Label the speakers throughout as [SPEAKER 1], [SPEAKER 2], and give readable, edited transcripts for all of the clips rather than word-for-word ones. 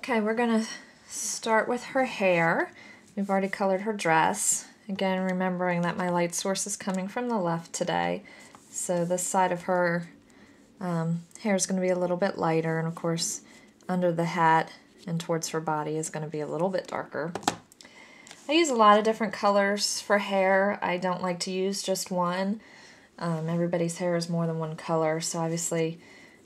[SPEAKER 1] Okay, we're gonna start with her hair. We've already colored her dress. Again, remembering that my light source is coming from the left today. So this side of her hair is going to be a little bit lighter, and of course under the hat and towards her body is going to be a little bit darker. I use a lot of different colors for hair. I don't like to use just one. Everybody's hair is more than one color, so obviously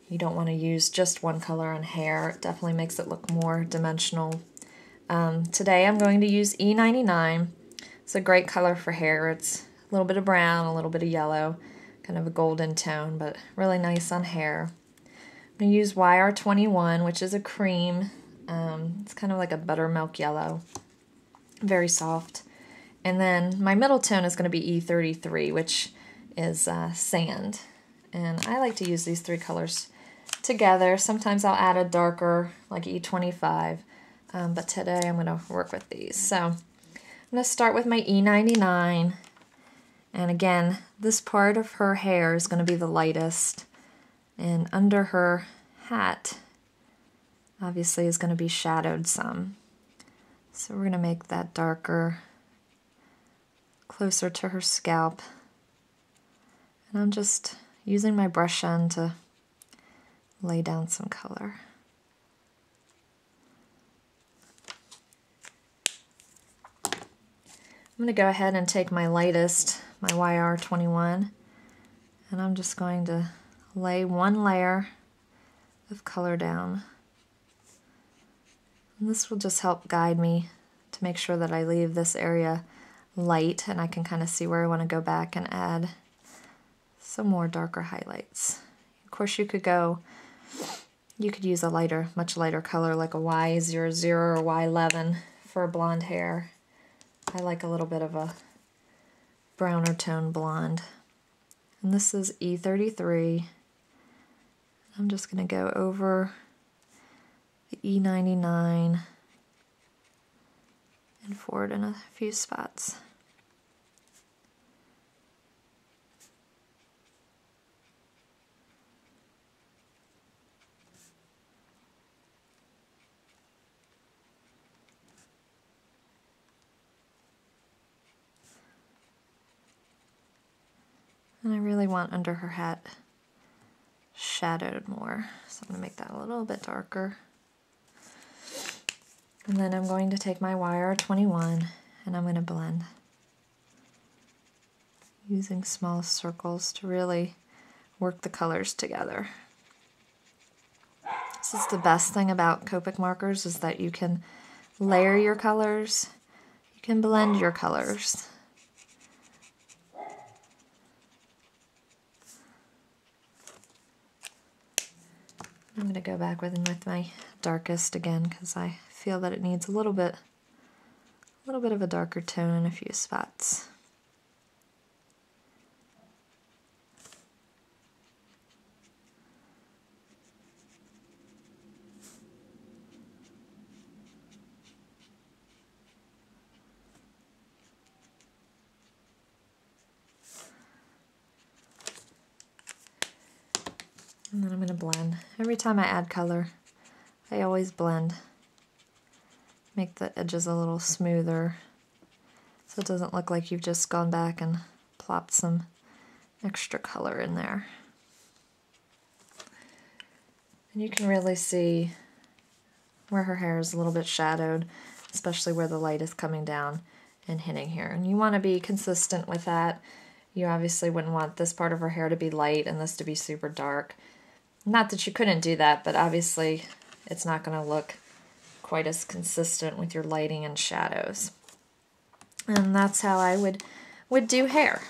[SPEAKER 1] you don't want to use just one color on hair. It definitely makes it look more dimensional. Today I'm going to use E99. It's a great color for hair. It's a little bit of brown, a little bit of yellow, kind of a golden tone, but really nice on hair. I'm going to use YR21, which is a cream. It's kind of like a buttermilk yellow, very soft. And then my middle tone is going to be E33, which is sand. And I like to use these three colors together. Sometimes I'll add a darker, like E25, but today I'm going to work with these. So I'm going to start with my E99, and again, this part of her hair is going to be the lightest, and under her hat, obviously, is going to be shadowed some. So we're going to make that darker, closer to her scalp, and I'm just using my brush end to lay down some color. I'm going to go ahead and take my lightest, my YR21, and I'm just going to lay one layer of color down. And this will just help guide me to make sure that I leave this area light, and I can kind of see where I want to go back and add some more darker highlights. Of course, you could use a lighter, much lighter color like a Y00 or Y11 for blonde hair. I like a little bit of a browner tone blonde. And this is E33. I'm just going to go over the E99 and forward in a few spots. And I really want under her hat shadowed more, so I'm going to make that a little bit darker. And then I'm going to take my YR21 and I'm going to blend, using small circles to really work the colors together. This is the best thing about Copic markers, is that you can layer your colors, you can blend your colors. I'm going to go back with my darkest again, because I feel that it needs a little bit of a darker tone in a few spots. And then I'm going to blend. Every time I add color, I always blend. Make the edges a little smoother so it doesn't look like you've just gone back and plopped some extra color in there. And you can really see where her hair is a little bit shadowed, especially where the light is coming down and hitting here. And you want to be consistent with that. You obviously wouldn't want this part of her hair to be light and this to be super dark. Not that you couldn't do that, but obviously it's not going to look quite as consistent with your lighting and shadows. And that's how I would do hair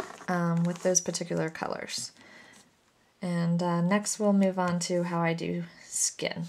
[SPEAKER 1] with those particular colors. And next we'll move on to how I do skin.